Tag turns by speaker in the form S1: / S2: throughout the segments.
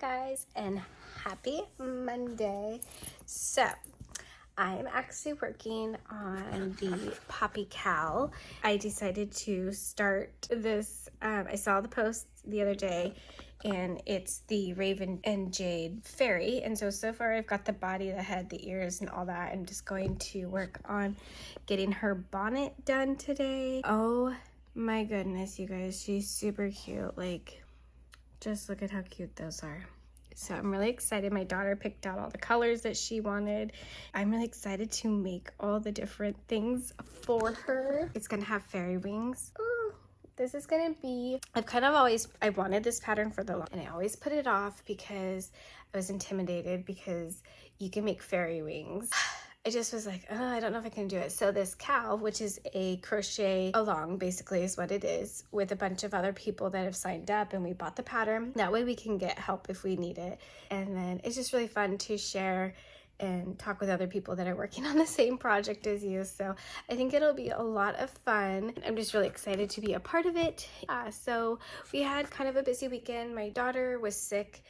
S1: guys, and happy Monday. So I'm actually working on the Poppy Cow. I decided to start this, I saw the post the other day, and it's the Raven and Jade Fairy. And so far I've got the body, the head, the ears, and all that. I'm just going to work on getting her bonnet done today. Oh my goodness, you guys, she's super cute. Like, just look at how cute those are. So I'm really excited. My daughter picked out all the colors that she wanted. I'm really excited to make all the different things for her. It's gonna have fairy wings. Ooh, this is gonna be, I wanted this pattern for the long, and I always put it off because I was intimidated because you can make fairy wings. I just was like, oh, I don't know if I can do it. So this cow, which is a crochet along, basically is what it is, with a bunch of other people that have signed up, and we bought the pattern. That way we can get help if we need it. And then it's just really fun to share and talk with other people that are working on the same project as you. So I think it'll be a lot of fun. I'm just really excited to be a part of it. So we had kind of a busy weekend. My daughter was sick.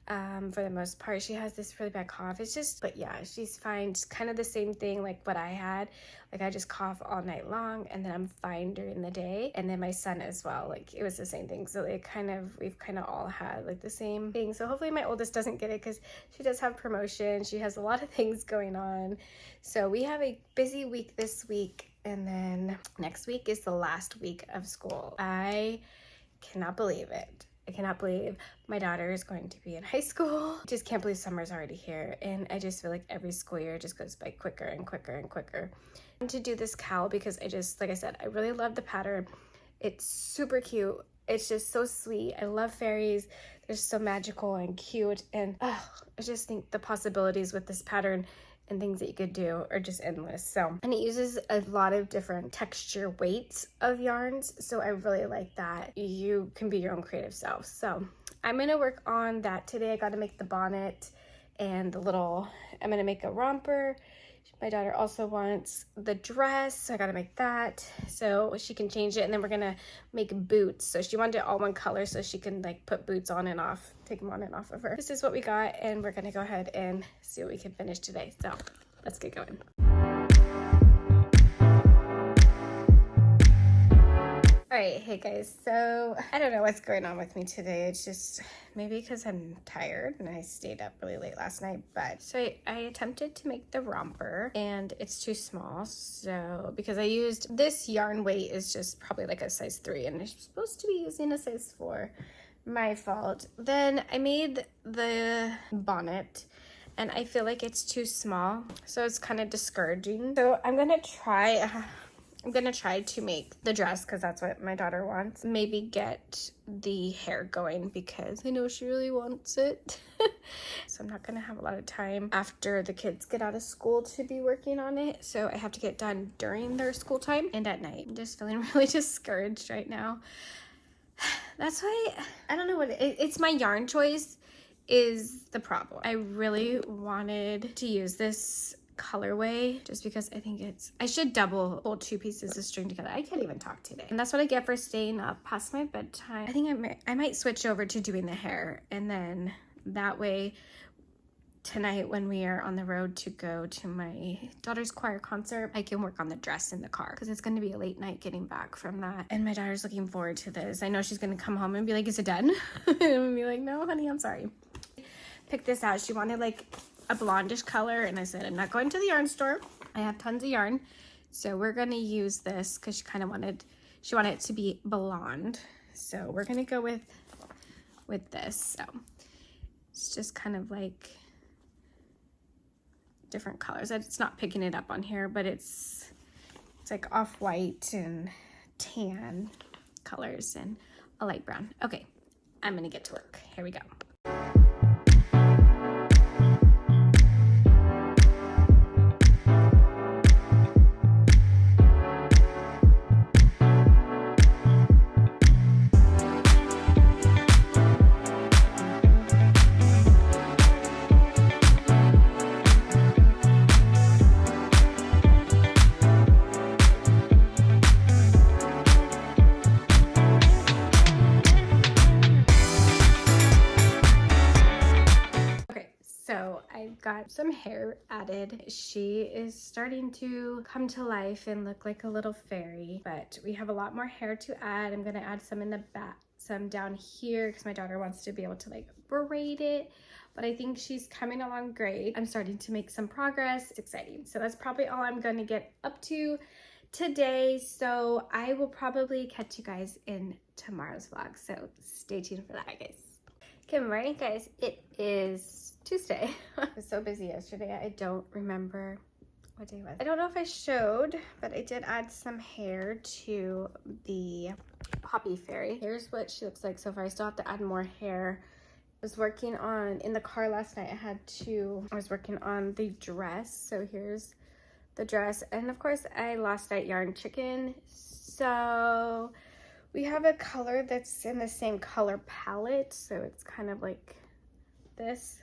S1: For the most part, she has this really bad cough. It's just, but yeah, she's fine. It's kind of the same thing like what I had. Like, I just cough all night long, and then I'm fine during the day. And then my son as well, like, it was the same thing. So we've kind of all had like the same thing. So hopefully my oldest doesn't get it, because she does have promotion. She has a lot of things going on. So we have a busy week this week, and then next week is the last week of school. I cannot believe it. I cannot believe my daughter is going to be in high school. Just can't believe summer's already here. And I just feel like every school year just goes by quicker and quicker and quicker. And to do this cow, because I just, like I said, I really love the pattern. It's super cute. It's just so sweet. I love fairies. They're so magical and cute. And I just think the possibilities with this pattern and things that you could do are just endless. So, and it uses a lot of different texture weights of yarns, so I really like that. You can be your own creative self. So I'm gonna work on that today. I got to make the bonnet and the little, I'm gonna make a romper. My daughter also wants the dress, so I gotta make that so she can change it. And then we're gonna make boots. So she wanted it all one color so she can like put boots on and off, take them on and off of her. This is what we got, and we're gonna go ahead and see what we can finish today. So let's get going. All right, hey guys, so I don't know what's going on with me today. It's just maybe because I'm tired and I stayed up really late last night. But so I attempted to make the romper, and it's too small. So because I used this yarn weight is just probably like a size 3, and I'm supposed to be using a size 4. My fault. Then I made the bonnet, and I feel like it's too small, so it's kind of discouraging. So I'm gonna try to make the dress, because that's what my daughter wants. Maybe get the hair going, because I know she really wants it. So I'm not gonna have a lot of time after the kids get out of school to be working on it. So I have to get done during their school time and at night. I'm just feeling really discouraged right now. That's why, I don't know what it's my yarn choice is the problem. I really wanted to use this colorway just because I think I should double hold 2 pieces of string together. I can't even talk today, and that's what I get for staying up past my bedtime. I think I might switch over to doing the hair, and then that way tonight when we are on the road to go to my daughter's choir concert, I can work on the dress in the car, because it's going to be a late night getting back from that, and my daughter's looking forward to this. I know she's going to come home and be like, is it done? And I'm going to be like, no honey, I'm sorry. Pick this out. She wanted like a blondish color, and I said, I'm not going to the yarn store. I have tons of yarn, so we're gonna use this because she wanted it to be blonde. So we're gonna go with this. So it's just kind of like different colors. It's not picking it up on here, but it's like off-white and tan colors and a light brown. Okay, I'm gonna get to work. Here we go. some hair added. She is starting to come to life and look like a little fairy, but we have a lot more hair to add. I'm gonna add some in the back, some down here, because my daughter wants to be able to like braid it, but I think she's coming along great. I'm starting to make some progress. It's exciting. So that's probably all I'm gonna get up to today. So I will probably catch you guys in tomorrow's vlog. So stay tuned for that, guys. Good morning, guys. It is Tuesday. I was so busy yesterday. I don't remember what day it was. I don't know if I showed, but I did add some hair to the Poppy Fairy. Here's what she looks like so far. I still have to add more hair. I was working on, in the car last night, I was working on the dress. So here's the dress. And of course, I lost that yarn chicken. So we have a color that's in the same color palette. So it's kind of like this.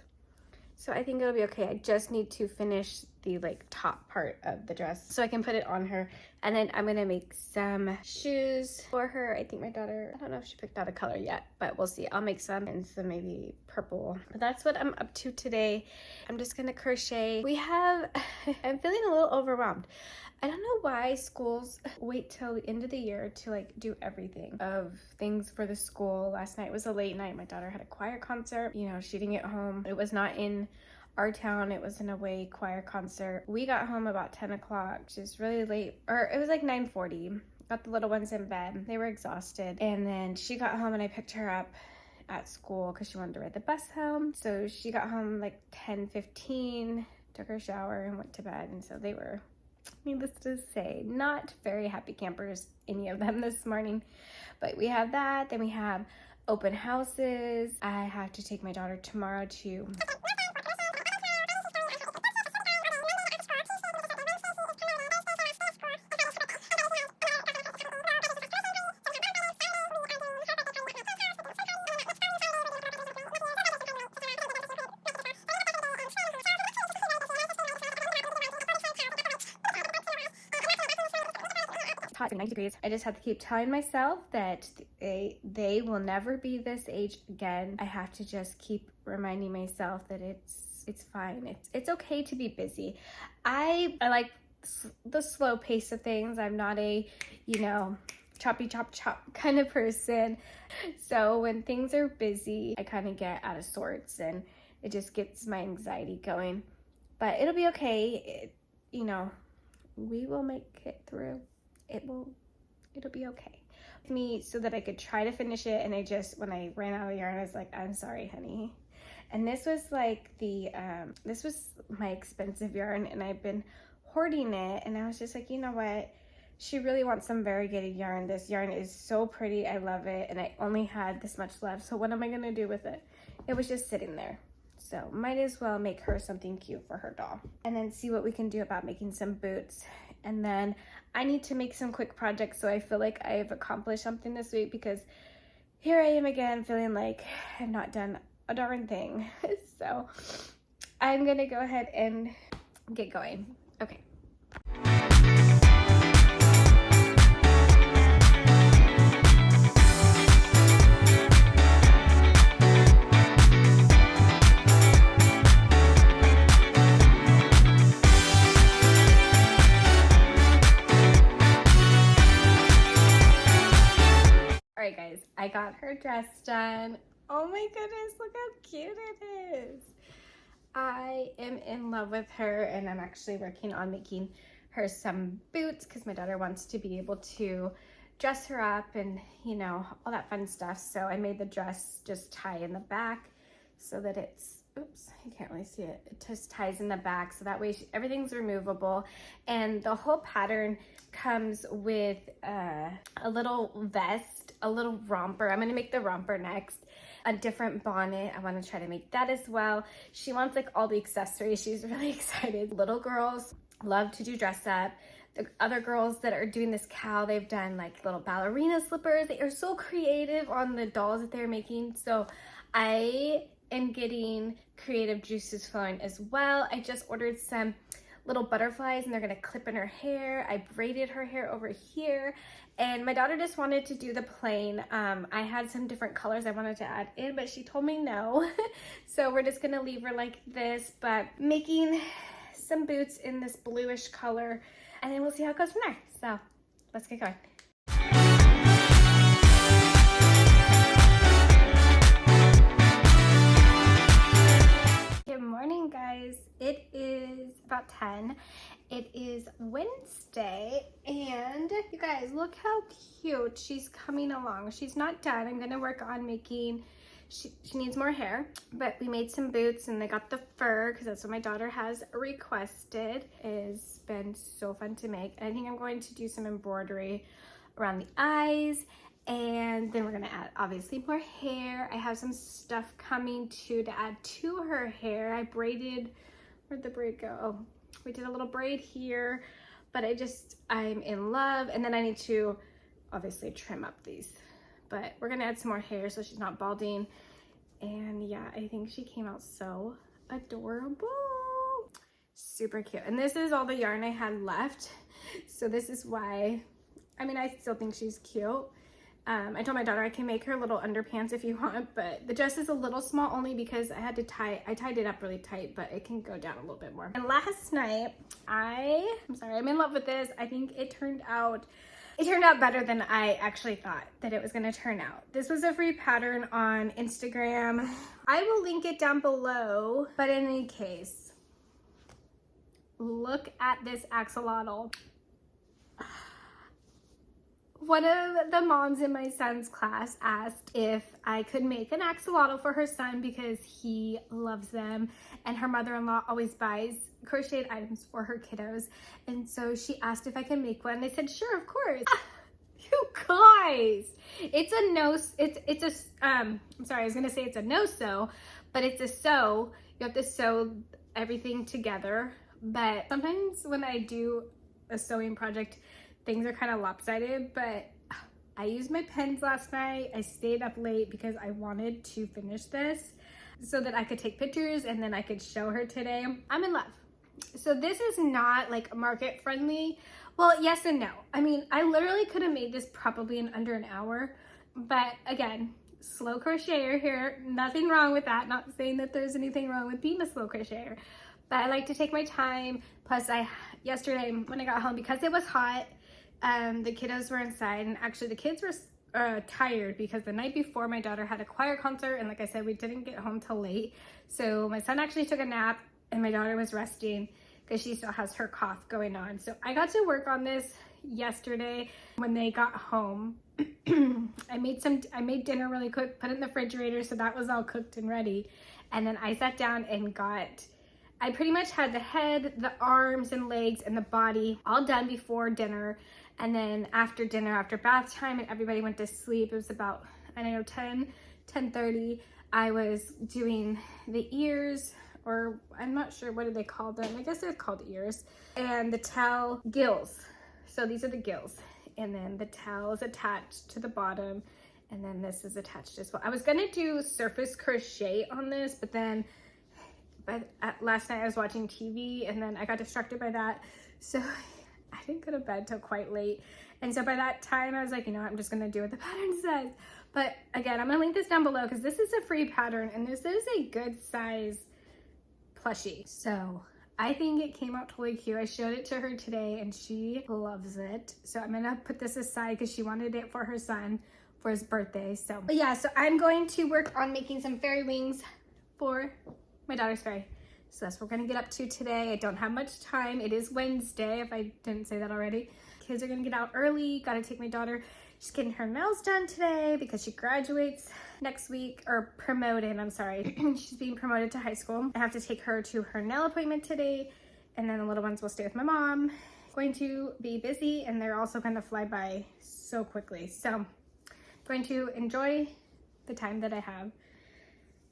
S1: So I think it'll be okay. I just need to finish the like top part of the dress so I can put it on her. And then I'm gonna make some shoes for her. I think my daughter, I don't know if she picked out a color yet, but we'll see. I'll make some and some maybe purple. But that's what I'm up to today. I'm just gonna crochet. I'm feeling a little overwhelmed. I don't know why schools wait till the end of the year to like do everything of things for the school. Last night was a late night. My daughter had a choir concert. You know, she didn't get home. It was not in our town. It was an away choir concert. We got home about 10 o'clock, which is really late. Or it was like 9:40. Got the little ones in bed. They were exhausted. And then she got home and I picked her up at school because she wanted to ride the bus home. So she got home like 10:15, took her shower and went to bed. And so they were, needless to say, not very happy campers, any of them this morning. But we have that. Then we have open houses. I have to take my daughter tomorrow to hot and 90 degrees. I just have to keep telling myself that they will never be this age again. I have to just keep reminding myself that it's fine. It's okay to be busy. I like the slow pace of things. I'm not a, you know, choppy chop chop kind of person. So when things are busy, I kind of get out of sorts and it just gets my anxiety going. But it'll be okay. You know, we will make it through. It'll be okay. Me so that I could try to finish it, and when I ran out of yarn, I was like, I'm sorry, honey. And this was like this was my expensive yarn, and I've been hoarding it, and I was just like, you know what? She really wants some variegated yarn. This yarn is so pretty. I love it, and I only had this much left, so what am I gonna do with it? It was just sitting there. So might as well make her something cute for her doll. And then see what we can do about making some boots. And then I need to make some quick projects so I feel like I've accomplished something this week, because here I am again feeling like I've not done a darn thing. So I'm gonna go ahead and get going. Okay. Alright guys, I got her dress done. Oh my goodness, look how cute it is. I am in love with her, and I'm actually working on making her some boots because my daughter wants to be able to dress her up and, you know, all that fun stuff. So I made the dress just tie in the back so that it's, oops, you can't really see it. It just ties in the back so that way everything's removable. And the whole pattern comes with a little vest, a little romper. I'm gonna make the romper next. A different bonnet. I want to try to make that as well. She wants like all the accessories. She's really excited. Little girls love to do dress up. The other girls that are doing this cowl, they've done like little ballerina slippers. They are so creative on the dolls that they're making. So I am getting creative juices flowing as well. I just ordered some little butterflies and they're gonna clip in her hair. I braided her hair over here, and my daughter just wanted to do the plain. I had some different colors I wanted to add in, but she told me no. So we're just gonna leave her like this, but making some boots in this bluish color, and then we'll see how it goes from there. So let's get going. Good morning, guys. It is about 10. It is Wednesday, and you guys, look how cute she's coming along. She's not done. I'm gonna work on making, she needs more hair, but we made some boots and they got the fur because that's what my daughter has requested. It's been so fun to make. And I think I'm going to do some embroidery around the eyes, and then we're gonna add obviously more hair. I have some stuff coming too to add to her hair. I braided, where'd the braid go? Oh, we did a little braid here, but I'm in love. And then I need to obviously trim up these, but we're gonna add some more hair so she's not balding. And yeah, I think she came out so adorable. Super cute. And this is all the yarn I had left. So this is why, I mean, I still think she's cute. I told my daughter I can make her little underpants if you want, but the dress is a little small only because I tied it up really tight, but it can go down a little bit more. And last night, I'm in love with this. I think it turned out better than I actually thought that it was gonna turn out. This was a free pattern on Instagram. I will link it down below, but in any case, look at this axolotl. One of the moms in my son's class asked if I could make an axolotl for her son because he loves them, and her mother-in-law always buys crocheted items for her kiddos. And so she asked if I could make one. I said, sure, of course. You guys, it's a no-sew, but it's a sew. You have to sew everything together. But sometimes when I do a sewing project, things are kind of lopsided, but I used my pens last night. I stayed up late because I wanted to finish this so that I could take pictures and then I could show her today. I'm in love. So this is not like market friendly. Well, yes and no. I mean, I literally could have made this probably in under an hour, but again, slow crocheter here. Nothing wrong with that. Not saying that there's anything wrong with being a slow crocheter, but I like to take my time. Plus yesterday when I got home, because it was hot, the kiddos were inside, and actually the kids were tired because the night before my daughter had a choir concert, and like I said, we didn't get home till late. So my son actually took a nap and my daughter was resting because she still has her cough going on. So I got to work on this yesterday when they got home. I made dinner really quick, put it in the refrigerator, so that was all cooked and ready. And then I sat down and I pretty much had the head, the arms and legs and the body all done before dinner. And then after dinner, after bath time and everybody went to sleep, it was about, I don't know, 10:30, I was doing the ears, or I'm not sure, what do they call them? I guess they're called ears. And the tail, gills. So these are the gills. And then the tail is attached to the bottom. And then this is attached as well. I was gonna do surface crochet on this, but then last night I was watching TV and then I got distracted by that. So I didn't go to bed till quite late. And so by that time I was like, you know what, I'm just gonna do what the pattern says. But again, I'm gonna link this down below because this is a free pattern and this is a good size plushie. So I think it came out totally cute. I showed it to her today and she loves it. So I'm gonna put this aside because she wanted it for her son for his birthday. So but yeah, so I'm going to work on making some fairy wings for my daughter's fairy. So that's what we're gonna get up to today. I don't have much time. It is Wednesday, if I didn't say that already. Kids are gonna get out early. Gotta take my daughter. She's getting her nails done today because she graduates next week, or promoted, I'm sorry. She's being promoted to high school. I have to take her to her nail appointment today, and then the little ones will stay with my mom. Going to be busy, and they're also gonna fly by so quickly. So I'm going to enjoy the time that I have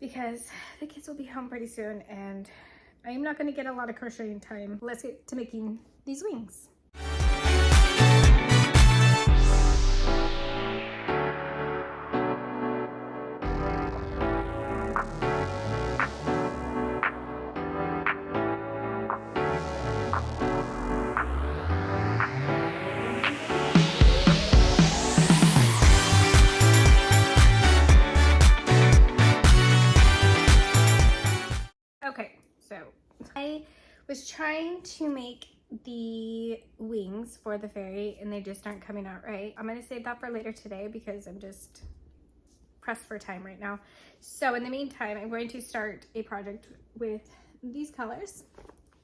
S1: because the kids will be home pretty soon and I'm not going to get a lot of crocheting time. Let's get to making these wings. trying to make the wings for the fairy and they just aren't coming out right. I'm gonna save that for later today because I'm just pressed for time right now. So in the meantime, I'm going to start a project with these colors.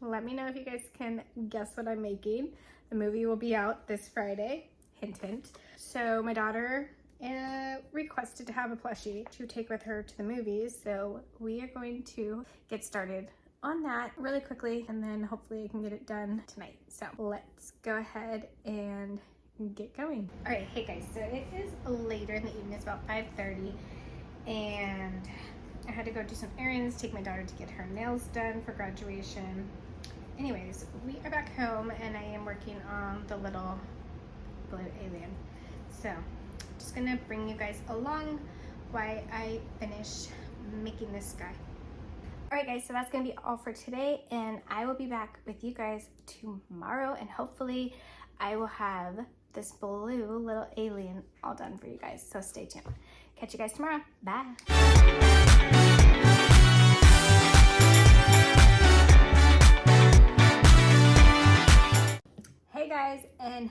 S1: Let me know if you guys can guess what I'm making. The movie will be out this Friday, hint hint. So my daughter requested to have a plushie to take with her to the movies, so we are going to get started on that really quickly, and then hopefully I can get it done tonight. So let's go ahead and get going. All right, hey guys, so it is later in the evening. It's about 5:30, and I had to go do some errands, take my daughter to get her nails done for graduation. Anyways, we are back home, and I am working on the little blue alien. So just gonna bring you guys along while I finish making this guy. All right guys, so that's gonna be all for today, and I will be back with you guys tomorrow, and hopefully I will have this blue little alien all done for you guys, so stay tuned. Catch you guys tomorrow. Bye. Hey guys, and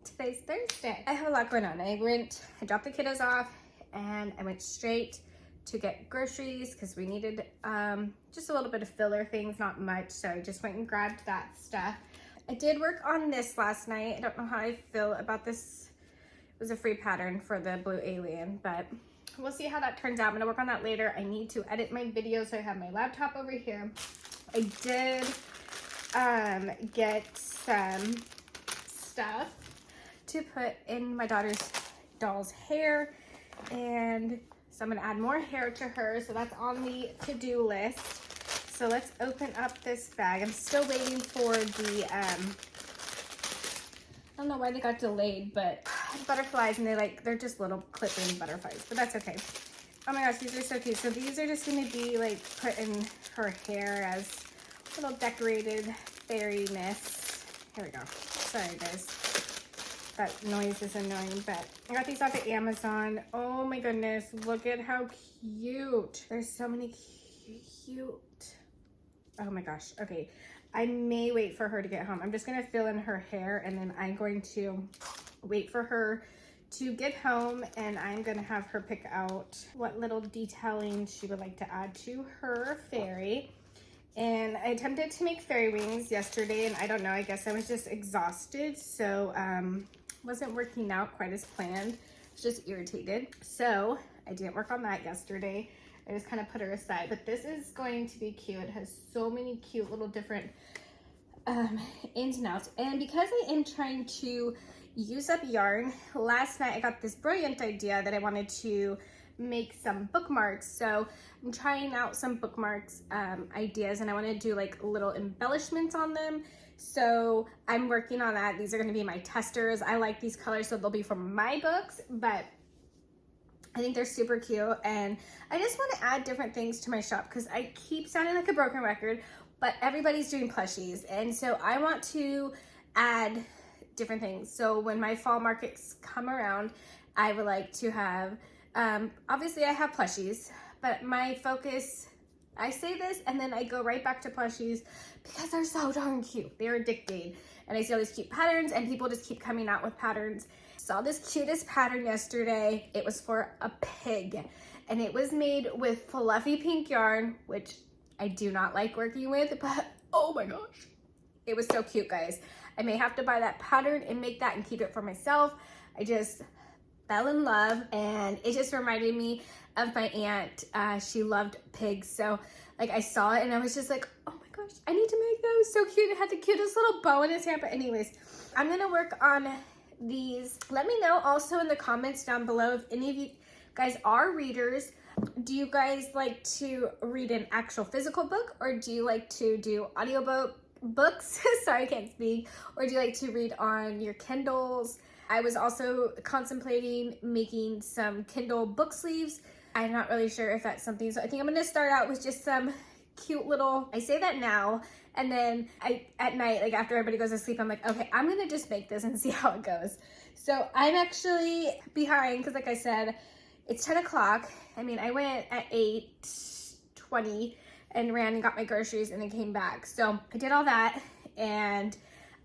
S1: today's Thursday. I have a lot going on. I dropped the kiddos off, and I went straight to get groceries because we needed just a little bit of filler things, not much. So I just went and grabbed that stuff. I did work on this last night. I don't know how I feel about this. It was a free pattern for the blue alien, but we'll see how that turns out. I'm gonna work on that later. I need to edit my video, so I have my laptop over here. I did get some stuff to put in my doll's hair, and so I'm gonna add more hair to her, so that's on the to-do list. So let's open up this bag. I'm still waiting for the I don't know why they got delayed, but butterflies, and they're just little clip-in butterflies, but that's okay. Oh my gosh, these are so cute. So these are just gonna be like put in her hair as little decorated fairy-ness. Here we go. Sorry guys, that noise is annoying, but I got these off of Amazon. Oh my goodness, look at how cute. There's so many cute. Oh my gosh. Okay, I may wait for her to get home. I'm just gonna fill in her hair, and then I'm going to wait for her to get home, and I'm gonna have her pick out what little detailing she would like to add to her fairy. And I attempted to make fairy wings yesterday, and I don't know, I guess I was just exhausted, so wasn't working out quite as planned. I was just irritated, so I didn't work on that yesterday. I just kind of put her aside, but this is going to be cute. It has so many cute little different ins and outs, and because I am trying to use up yarn, last night I got this brilliant idea that I wanted to make some bookmarks. So I'm trying out some bookmarks ideas, and I want to do like little embellishments on them. So I'm working on that. These are going to be my testers. I like these colors, so they'll be from my books, but I think they're super cute, and I just want to add different things to my shop because I keep sounding like a broken record, but everybody's doing plushies, and so I want to add different things. So when my fall markets come around, I would like to have obviously I have plushies, but my focus, I say this and then I go right back to plushies because they're so darn cute. They're addicting, and I see all these cute patterns, and people just keep coming out with patterns. Saw this cutest pattern yesterday. It was for a pig, and it was made with fluffy pink yarn, which I do not like working with, but oh my gosh, it was so cute, guys. I may have to buy that pattern and make that and keep it for myself. I just fell in love, and it just reminded me of my aunt. She loved pigs, so like I saw it and I was just like, oh my gosh, I need to make those. So cute. It had the cutest little bow in his hair. But anyways, I'm gonna work on these. Let me know also in the comments down below if any of you guys are readers. Do you guys like to read an actual physical book, or do you like to do audiobook books? Sorry, I can't speak. Or do you like to read on your Kindles? I was also contemplating making some Kindle book sleeves. I'm not really sure if that's something, so I think I'm gonna start out with just some cute little, I say that now, and then at night, like after everybody goes to sleep, I'm like, okay, I'm gonna just make this and see how it goes. So I'm actually behind, because like I said, it's 10 o'clock. I mean, I went at 8:20, and ran and got my groceries and then came back. So I did all that and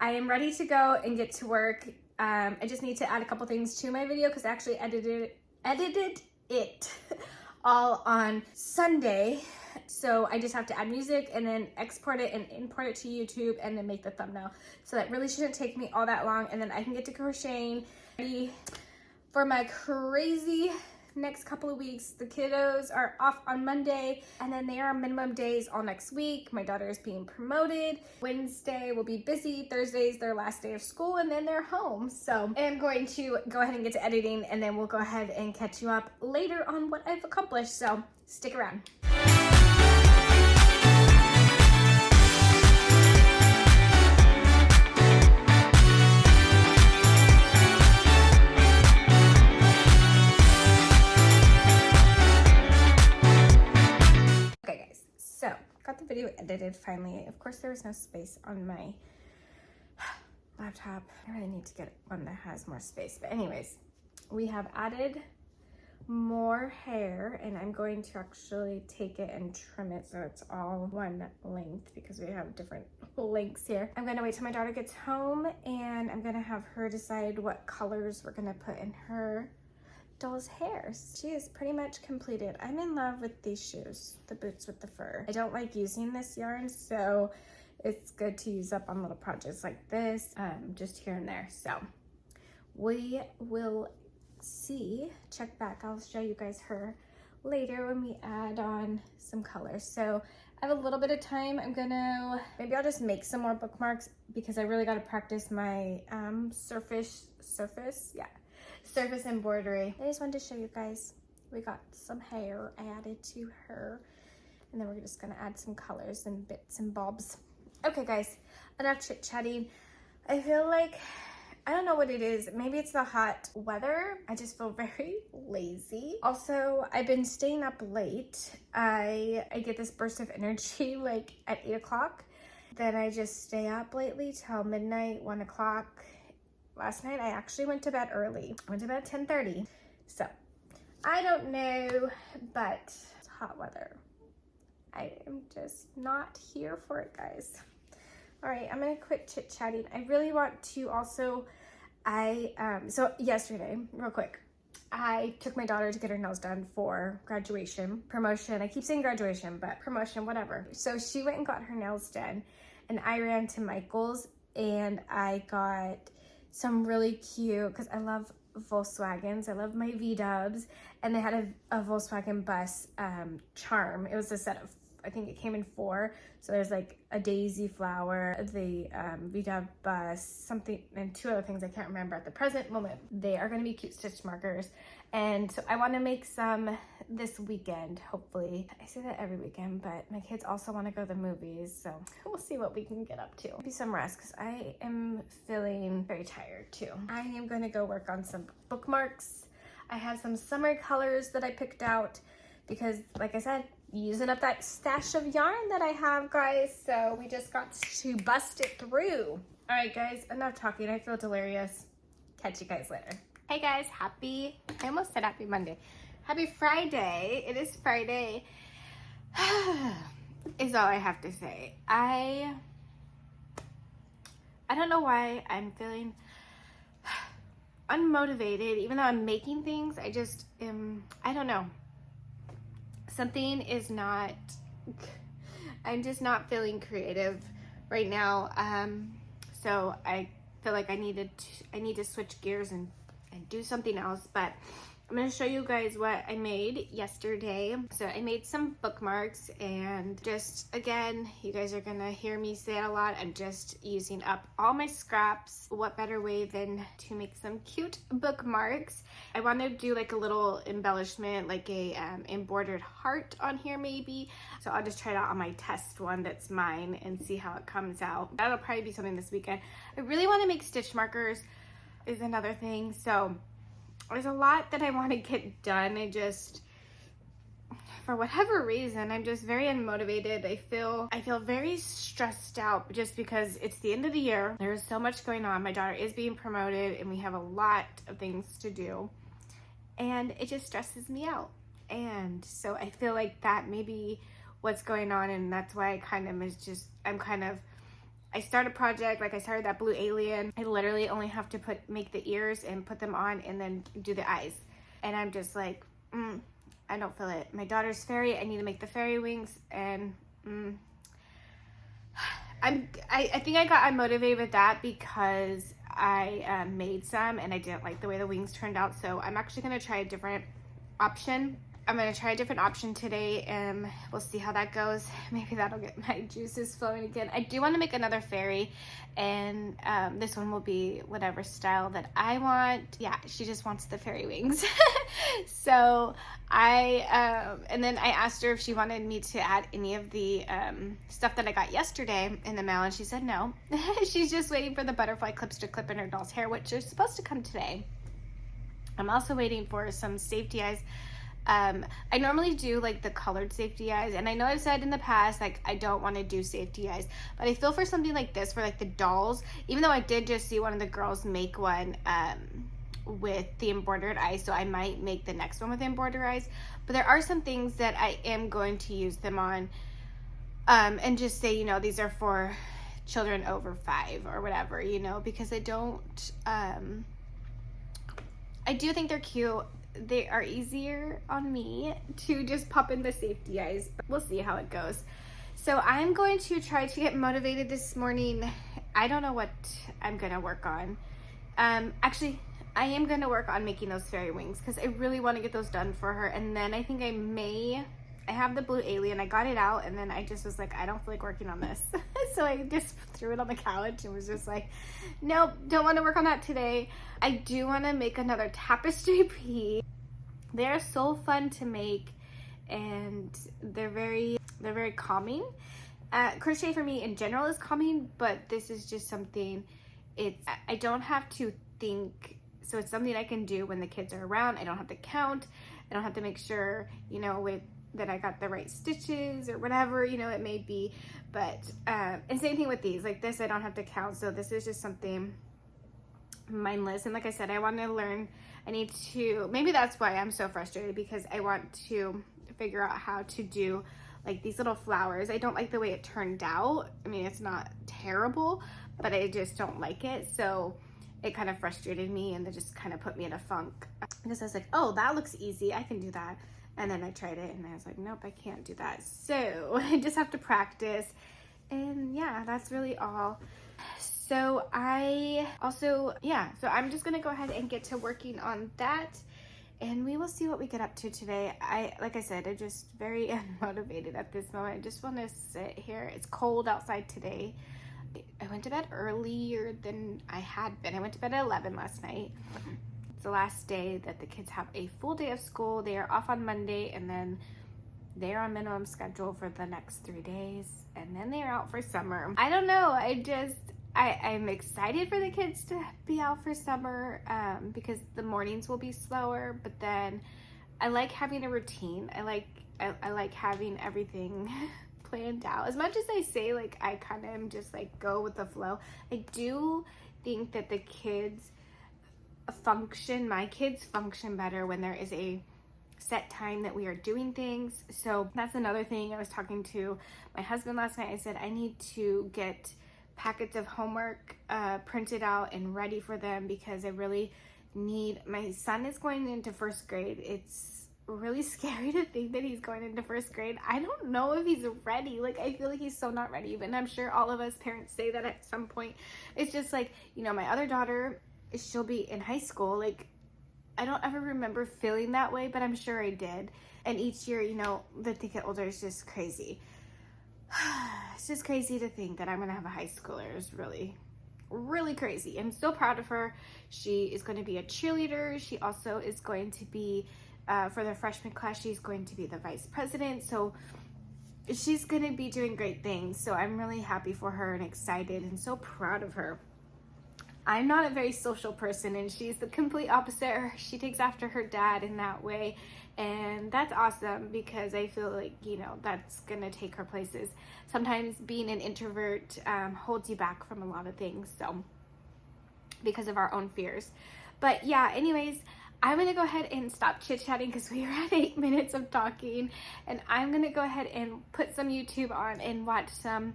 S1: I am ready to go and get to work. I just need to add a couple things to my video because I actually edited it all on Sunday. So I just have to add music and then export it and import it to YouTube and then make the thumbnail. So that really shouldn't take me all that long, and then I can get to crocheting ready for my crazy next couple of weeks. The kiddos are off on Monday and then they are minimum days all next week. My daughter is being promoted. Wednesday will be busy. Thursday's their last day of school and then they're home. So I'm going to go ahead and get to editing and then we'll go ahead and catch you up later on what I've accomplished. So stick around. The video edited finally. Of course there was no space on my laptop. I really need to get one that has more space, but anyways, we have added more hair and I'm going to actually take it and trim it so it's all one length because we have different lengths here. I'm gonna wait till my daughter gets home and I'm gonna have her decide what colors we're gonna put in her doll's hair. She is pretty much completed. I'm in love with these shoes, the boots with the fur. I don't like using this yarn, so it's good to use up on little projects like this, just here and there. So we will see, check back. I'll show you guys her later when we add on some colors. So I have a little bit of time. Maybe I'll just make some more bookmarks because I really got to practice my surface embroidery. I just wanted to show you guys, we got some hair added to her and then we're just gonna add some colors and bits and bobs. Okay guys, enough chit chatting. I feel like, I don't know what it is, maybe it's the hot weather. I just feel very lazy. Also, I've been staying up late. I get this burst of energy like at 8 o'clock. Then I just stay up lately till midnight, 1 o'clock. Last night I actually went to bed early. I went to bed at 10:30. So I don't know, but it's hot weather. I am just not here for it, guys. All right, I'm gonna quit chit chatting. I really want to also, so yesterday, real quick, I took my daughter to get her nails done for graduation, promotion. I keep saying graduation, but promotion, whatever. So she went and got her nails done and I ran to Michael's and I got some really cute, because I love Volkswagens. I love my V-dubs, and they had a Volkswagen bus charm. It was a set of, I think it came in 4. So there's like a daisy flower, the V-dub bus, something, and 2 other things I can't remember at the present moment. They are going to be cute stitch markers. And so I want to make some this weekend, hopefully. I say that every weekend, but my kids also want to go to the movies, so we'll see what we can get up to. Maybe some rest, because I am feeling very tired too. I am going to go work on some bookmarks. I have some summer colors that I picked out because, like I said, using up that stash of yarn that I have, guys, so we just got to bust it through. All right, guys, enough talking. I feel delirious. Catch you guys later. Hey guys, I almost said happy Monday. Happy Friday. It is Friday. Is all I have to say. I don't know why I'm feeling unmotivated, even though I'm making things. I just am, I don't know. Something is not, I'm just not feeling creative right now. So I feel like I need to switch gears and do something else, but I'm going to show you guys what I made yesterday. So I made some bookmarks, and just, again, you guys are going to hear me say it a lot, I'm just using up all my scraps. What better way than to make some cute bookmarks? I want to do like a little embellishment, like a embroidered heart on here maybe. So I'll just try it out on my test one that's mine and see how it comes out. That'll probably be something this weekend. I really want to make stitch markers is another thing. So there's a lot that I want to get done. I just, for whatever reason, I'm just very unmotivated. I feel very stressed out just because it's the end of the year. There's so much going on. My daughter is being promoted and we have a lot of things to do, and it just stresses me out. And so I feel like that maybe what's going on, and that's why I start a project, like I started that blue alien. I literally only have to make the ears and put them on and then do the eyes. And I'm just like, I don't feel it. My daughter's fairy, I need to make the fairy wings, and I think I got unmotivated with that because I made some and I didn't like the way the wings turned out. So I'm actually going to try a different option. I'm going to try a different option today, and we'll see how that goes. Maybe that'll get my juices flowing again. I do want to make another fairy, and this one will be whatever style that I want. Yeah, she just wants the fairy wings. So and then I asked her if she wanted me to add any of the stuff that I got yesterday in the mail, and she said no. She's just waiting for the butterfly clips to clip in her doll's hair, which are supposed to come today. I'm also waiting for some safety eyes. I normally do like the colored safety eyes, and I know I've said in the past like I don't want to do safety eyes, but I feel for something like this, for like the dolls, even though I did just see one of the girls make one with the embroidered eyes, so I might make the next one with embroidered eyes. But there are some things that I am going to use them on, and just say, you know, these are for children over 5 or whatever, you know, because I do think they're cute. They are easier on me to just pop in the safety eyes, but we'll see how it goes. So I'm going to try to get motivated this morning. I don't know what I'm gonna work on. Actually, I am gonna work on making those fairy wings because I really want to get those done for her. And then I think I have the blue alien. I got it out, and then I just was like, I don't feel like working on this. So I just threw it on the couch and was just like, nope, don't want to work on that today. I do want to make another tapestry piece. They're so fun to make, and they're very calming. Crochet for me in general is calming, but this is just something, I don't have to think, so it's something I can do when the kids are around. I don't have to count. I don't have to make sure, you know, that I got the right stitches or whatever, you know, it may be. But and same thing with these, like this I don't have to count, so this is just something mindless. And like I said, I want to learn. I need to, maybe that's why I'm so frustrated, because I want to figure out how to do like these little flowers. I don't like the way it turned out. I mean, it's not terrible, but I just don't like it. So it kind of frustrated me, and it just kind of put me in a funk, because I was like, oh, that looks easy, I can do that. And then I tried it and I was like, nope, I can't do that. So I just have to practice. And yeah, that's really all. So I'm just gonna go ahead and get to working on that, and we will see what we get up to today. Like I said, I'm just very unmotivated at this moment. I just want to sit here. It's cold outside today. I went to bed earlier than I had been. I went to bed at 11 last night. It's the last day that the kids have a full day of school. They are off on Monday, and then they are on minimum schedule for the next 3 days, and then they're out for summer. I don't know. I'm excited for the kids to be out for summer, because the mornings will be slower, but then I like having a routine. I like having everything planned out. As much as I say, like, I kind of am just like go with the flow, I do think that my kids function better when there is a set time that we are doing things. So that's another thing. I was talking to my husband last night. I said I need to get packets of homework printed out and ready for them, because I really need, my son is going into 1st grade. It's really scary to think that he's going into 1st grade. I don't know if he's ready. Like, I feel like he's so not ready, and I'm sure all of us parents say that at some point. It's just like, you know, my other daughter, she'll be in high school. Like, I don't ever remember feeling that way, but I'm sure I did. And each year, you know, that they get older is just crazy. It's just crazy to think that I'm gonna have a high schooler. It's really, really crazy. I'm so proud of her. She is going to be a cheerleader. She also is going to be, for the freshman class, she's going to be the vice president. So she's going to be doing great things. So I'm really happy for her and excited and so proud of her. I'm not a very social person, and she's the complete opposite. She takes after her dad in that way, and that's awesome, because I feel like, you know, that's gonna take her places. Sometimes being an introvert holds you back from a lot of things, so because of our own fears. But yeah, anyways, I'm gonna go ahead and stop chit-chatting because we are at 8 minutes of talking, and I'm gonna go ahead and put some YouTube on and watch some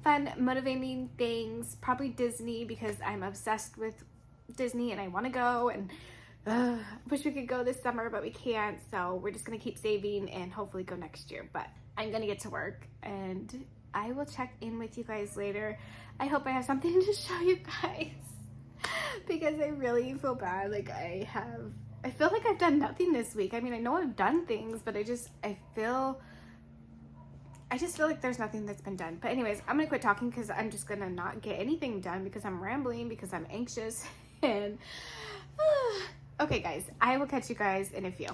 S1: fun, motivating things, probably Disney, because I'm obsessed with Disney and I want to go, and wish we could go this summer, but we can't, so we're just gonna keep saving and hopefully go next year. But I'm gonna get to work, and I will check in with you guys later. I hope I have something to show you guys because I really feel bad. Like I feel like I've done nothing this week. I mean, I know I've done things, but I just feel like there's nothing that's been done. But anyways, I'm gonna quit talking because I'm just gonna not get anything done because I'm rambling, because I'm anxious. And okay guys, I will catch you guys in a few.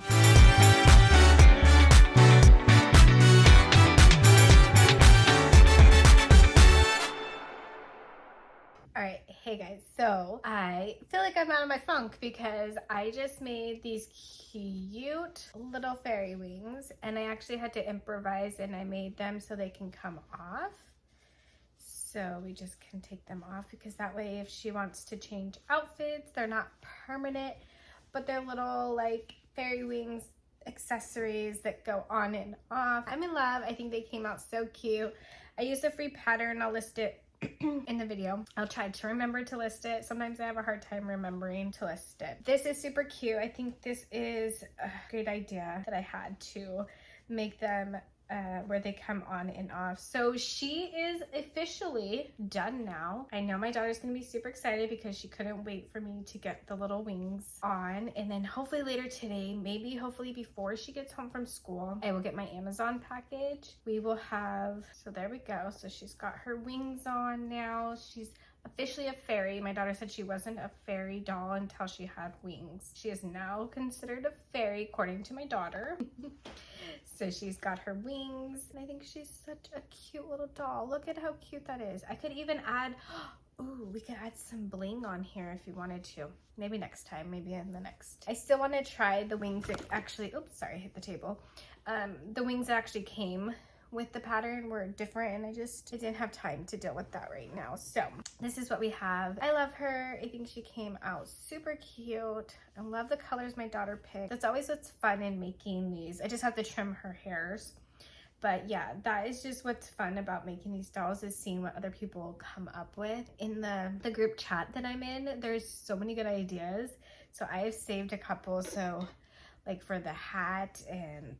S1: Alright, hey guys, so I feel like I'm out of my funk because I just made these cute little fairy wings, and I actually had to improvise, and I made them so they can come off. So we just can take them off because that way if she wants to change outfits, they're not permanent, but they're little like fairy wings accessories that go on and off. I'm in love. I think they came out so cute. I used a free pattern. I'll list it in the video. I'll try to remember to list it. Sometimes I have a hard time remembering to list it. This is super cute. I think this is a great idea that I had to make them where they come on and off. So she is officially done now. I know my daughter's gonna be super excited because she couldn't wait for me to get the little wings on, and then hopefully later today, maybe hopefully before she gets home from school, I will get my Amazon package. We will have, so there we go. So she's got her wings on now. She's officially a fairy. My daughter said she wasn't a fairy doll until she had wings. She is now considered a fairy according to my daughter. So she's got her wings, and I think she's such a cute little doll. Look at how cute that is. I could even add, ooh, we could add some bling on here if you wanted to. Maybe next time, maybe in the next. I still want to try the wings that actually, oops, sorry, I hit the table. The wings that actually came with the pattern were different, and I didn't have time to deal with that right now. So this is what we have. I love her. I think she came out super cute. I love the colors my daughter picked. That's always what's fun in making these. I just have to trim her hairs. But yeah, that is just what's fun about making these dolls, is seeing what other people come up with. In the group chat that I'm in, there's so many good ideas. So I have saved a couple. So like for the hat, and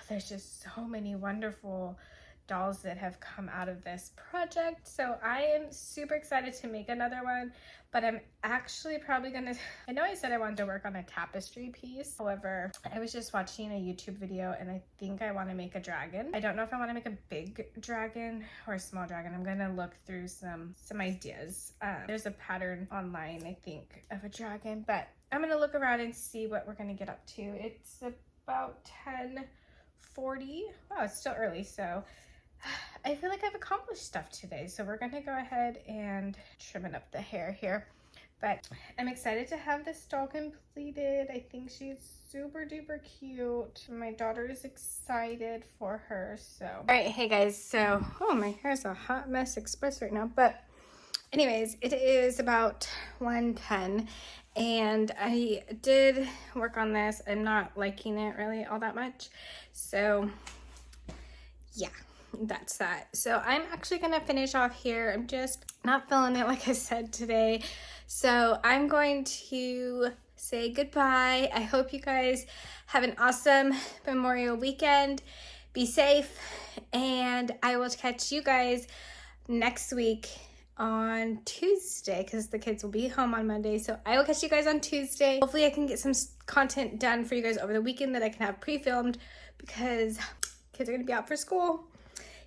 S1: there's just so many wonderful dolls that have come out of this project. So I am super excited to make another one, but I'm actually probably gonna, I know I said I wanted to work on a tapestry piece. However, I was just watching a YouTube video and I think I want to make a dragon. I don't know if I want to make a big dragon or a small dragon. I'm gonna look through some ideas. There's a pattern online, I think, of a dragon, but I'm gonna look around and see what we're gonna get up to. It's about 10:40. Wow, it's still early, so I feel like I've accomplished stuff today. So we're gonna go ahead and trim up the hair here. But I'm excited to have this doll completed. I think she's super duper cute. My daughter is excited for her, so. All right, hey guys, so, oh, my hair's a hot mess express right now, but anyways, it is about 1:10. And I did work on this. I'm not liking it really all that much. So yeah, that's that. So I'm actually gonna finish off here. I'm just not feeling it, like I said, today. So I'm going to say goodbye. I hope you guys have an awesome Memorial weekend. Be safe, and I will catch you guys next week on Tuesday, because the kids will be home on Monday. So I will catch you guys on Tuesday. Hopefully I can get some content done for you guys over the weekend that I can have pre-filmed, because kids are gonna be out for school.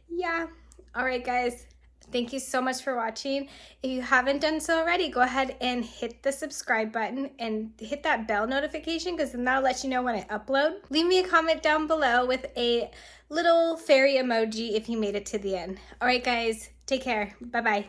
S1: Yeah. All right, guys. Thank you so much for watching. If you haven't done so already, go ahead and hit the subscribe button and hit that bell notification, because then that'll let you know when I upload. Leave me a comment down below with a little fairy emoji if you made it to the end. All right, guys. Take care. Bye-bye.